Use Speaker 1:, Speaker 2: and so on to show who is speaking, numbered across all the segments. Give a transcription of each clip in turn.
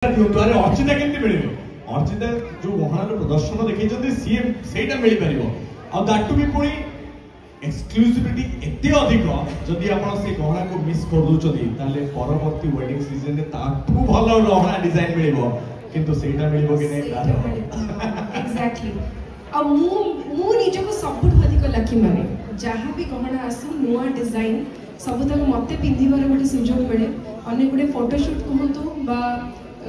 Speaker 1: अरे अर्चिता केमती मिल अर्चिता जो गहणार प्रदर्शन देखते सी सेटा मिल पार आ दैट टू बी पुणी एक्सक्लूसिविटी एते अधिक जदि आपण से गहना को मिस कर दोचती ताले परवर्ती वेडिंग सीजन रे ताठू भलो गहना डिजाइन मिलिबो किंतु सेटा मिलिबो कि नै
Speaker 2: एग्जैक्टली आ मु निज को सबुठ अधिक लकी माने जहां भी गहना आसु नुआ डिजाइन सब तक मते पिंधिबार गोटे सुजोग मिले अनेक गुडे फोटोशूट कहतु बा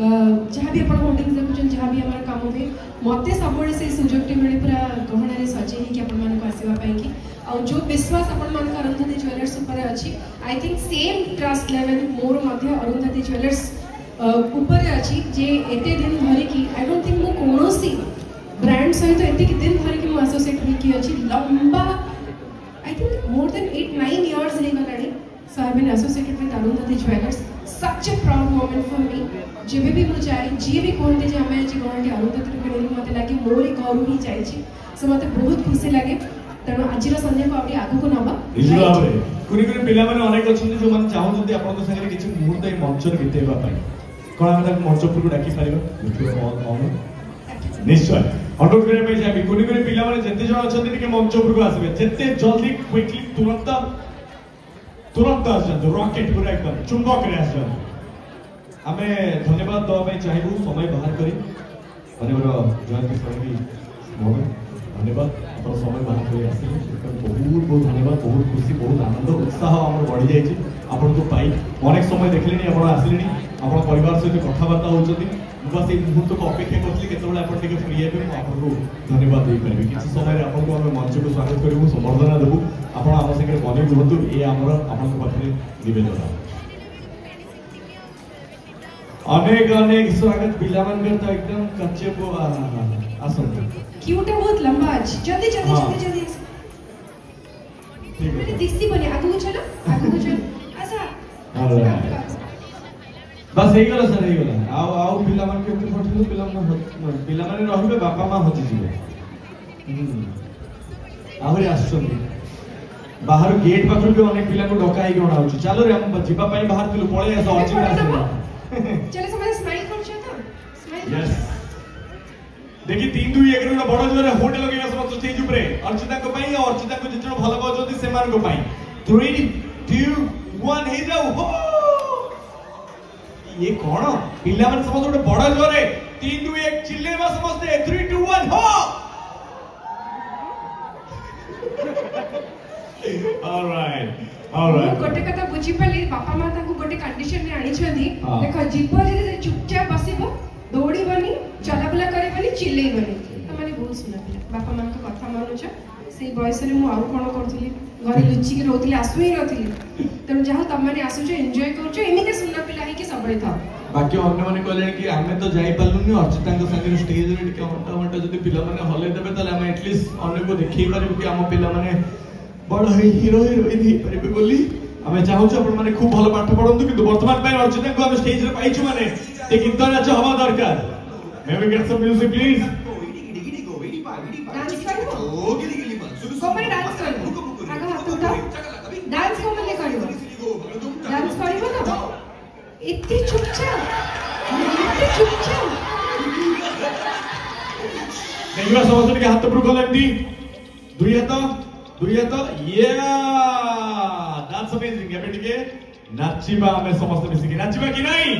Speaker 2: जहाँ भी आप होर्डिंग देखुन जहाँ भी आम कम हुए मत सब से सुजोग मिले पूरा गहन सजे आसवाई कि जो विश्वास अरुंधति ज्वेलर्स अच्छी I think same trust level more Arundhati jewellers उपर अच्छी जे एते दिन धरिकी आई डोंट थिंक मु कोनोसी ब्रांड सहित एते दिन धरिकी मु एसोसिएट होकी अछि लंबा I think more than 8-9 years हे गलानी so I have been associated with Arundhati jewellers such a proud moment for me जेबे भी मु जाए जी भी कहते जे हमें आज गहना अरुंधति किणी मत लगे मोर घर ही जाइए सो मत बहुत खुशी लगे तेणु आज संध्या को आगे आगू नवा
Speaker 1: कुनी कुनी पिला माने अनेक अछन जो माने चाहउछन्ती आपन संगे किछि मुहूर्त ए मंच रे बितेबा पई कोन हम तक मंच पर डाकी पारिबो निश्चय अनुरोध करे पई जाबी कुनी कुनी पिला माने जते जण अछन्ती के मंच पर को आसीबे जते जल्दी क्विकली तुरंत आछन रॉकेट पूरा एकदम चुंबक रे आछन हमें धन्यवाद दवा चाहिए समय बाहर करी जयंती स्वामी महोदय धन्यवाद आप समय बाहर कर आसिले बहुत बहुत धन्यवाद बहुत खुशी बहुत आनंद उत्साह आम बढ़ी जाइए आपन को पाई अनेक समय देखले आप आसिले आप परिवार सहित कथबार्ता होती बस ये मुहूर्त को अपेक्षा करी के फ्री है आपको धन्यवाद दे पारि किसी समय आपको आम मंच को स्वागत करूँ संबर्धना देवु आप आम सागर बने रुहतु ये आमर आपण पाखे निवेदन अनेक अनेक स्वागत पिला मन तो एकदम कच्चे को आसन
Speaker 2: क्यूट है बहुत लंबा आज जल्दी जल्दी जल्दी जल्दी ठीक है दिखती बने आगू चलो अच्छा
Speaker 1: बस हे गला सर हे गला आउ पिला मन के पठिलो पिला मन रहबे बापा मां होची जिवे आहुरी आछन बाहर गेट पाखर के अनेक पिला को डकाई गणा होची चलो रे हम जीवा पई बाहर तिलो पळे आस अर्चिता
Speaker 2: चलो समझ स्माइल कर छो स्माइल
Speaker 1: यस देखि 3 2 1 रो बड़ जोरे होट लगेगा समस्त स्टेज ऊपर अर्चिता को पई अर्चिता को जितनो भलो बजोती सेमान को पई 3 2 1 हे जाओ हो ये कौन पिला मन समस्त गोटे बड़ जोरे 3 2 1 चिल्लेबा समस्त 3 2 1 हो ऑलराइट
Speaker 2: गोटे कथा बुझी पाली बापा मां ताको गोटे कंडीशन में आनी छथि देखो जीव जे चुपचाप बसिबो दौड़ीबनी चलाबुला करबनी चिल्लेबनी त माने बहुत सुना पिला बापा मां को कथा मानुछ से बयस रे मु आउ कोन करथली घरे लुच्ची के रहथली आसु ही रहथली तण जहा त माने आसु जे एन्जॉय करछ एमिते सुना पिला है कि सबळे था
Speaker 1: बाकी अन्य माने कहले कि हमें तो जाई पालुनी अर्चिता के संगे स्टेज रे के घंटा जदी पिला माने हले देबे तले हम एटलीस्ट अन्य को देखि पारिबो कि हम पिला माने बड़ हीरो हीरोइन ही परिबे बोली हमें चाहू आपण माने खूब भलो पाठ पढंतु किंतु वर्तमान पय अर्चिता को हम स्टेज रे पाइछु माने ते गीत नाच हवा दरकार may we get some music please
Speaker 2: dance करो कोमल डांस करो आगा हाथ उठा डांस कोमल करिवो डांस करिवो ना इत्ते चुपचाप
Speaker 1: देखिबा समस्त के हाथ ऊपर खोल एमडी दुई हाथ या दैट्स अमेजिंग एबे टिके नाचिबा हमें समस्त मिसिके नाचिबा कि नहीं